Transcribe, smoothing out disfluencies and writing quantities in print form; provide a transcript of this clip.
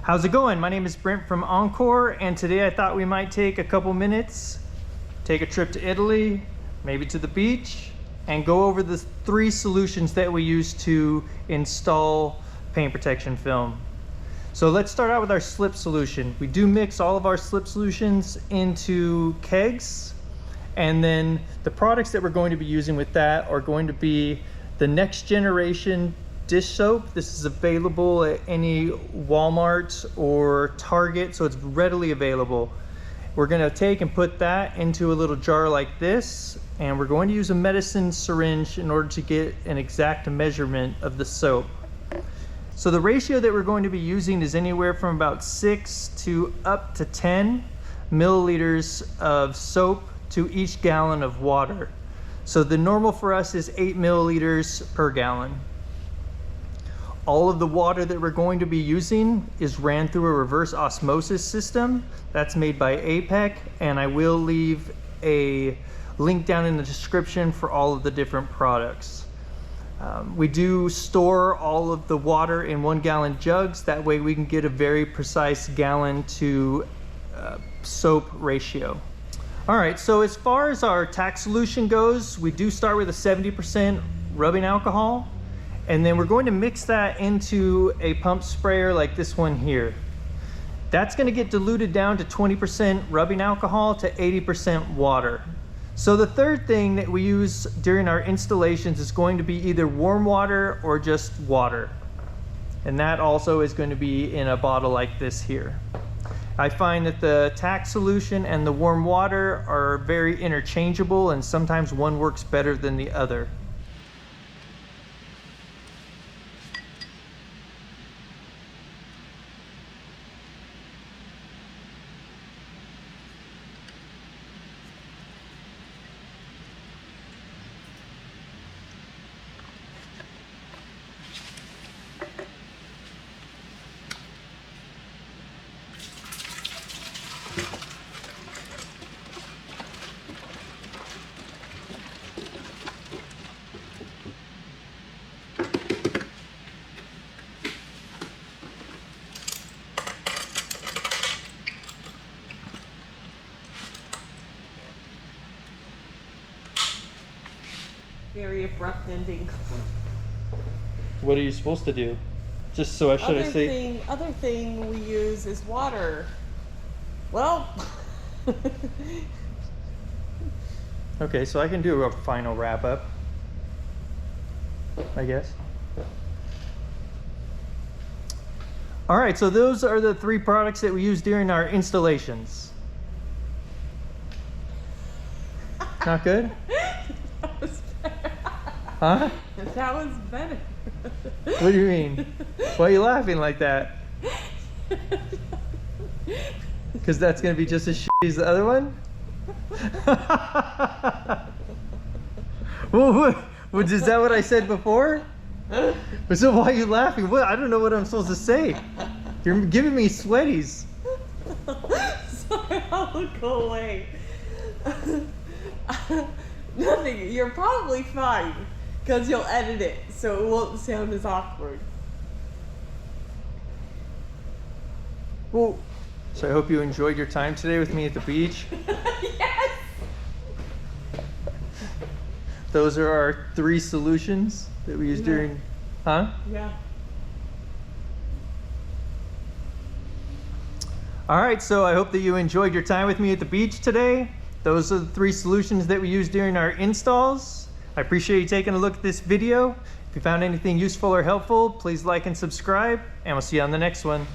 How's it going? My name is Brent from Encore, and today I thought we might take a couple minutes, take a trip to Italy, maybe to the beach, and go over the 3 solutions that we use to install paint protection film. So let's start out with our slip solution. We do mix all of our slip solutions into kegs, and then the products that we're going to be using with that are going to be the next generation dish soap. This is available at any Walmart or Target, so it's readily available. We're going to take and put that into a little jar like this, and we're going to use a medicine syringe in order to get an exact measurement of the soap. So the ratio that we're going to be using is anywhere from about 6 to up to 10 milliliters of soap to each gallon of water. So the normal for us is 8 milliliters per gallon. All of the water that we're going to be using is ran through a reverse osmosis system that's made by APEC, and I will leave a link down in the description for all of the different products. We do store all of the water in 1 gallon jugs. That way we can get a very precise gallon to soap ratio. All right, so as far as our Tack solution goes, we do start with a 70% rubbing alcohol. And then we're going to mix that into a pump sprayer like this one here. That's going to get diluted down to 20% rubbing alcohol to 80% water. So the third thing that we use during our installations is going to be either warm water or just water. And that also is going to be in a bottle like this here. I find that the Tack solution and the warm water are very interchangeable, and sometimes one works better than the other. Very abrupt ending. What are you supposed to do? Just so I should I say? Other thing we use is water. Well. Okay, so I can do a final wrap up, I guess. All right, so those are the 3 products that we use during our installations. Not good? That was better. Huh? That was better. What do you mean? Why are you laughing like that? Because that's going to be just as shitty as the other one? Well, is that what I said before? So why are you laughing? What? I don't know what I'm supposed to say. You're giving me sweaties. Sorry, I'll go away. Nothing. You're probably fine because you'll edit it, so it won't sound as awkward. Well, so I hope you enjoyed your time today with me at the beach. Yes. Those are our 3 solutions that we use during, huh? Yeah. All right, so I hope that you enjoyed your time with me at the beach today. Those are the 3 solutions that we use during our installs. I appreciate you taking a look at this video. If you found anything useful or helpful, please like and subscribe, and we'll see you on the next one.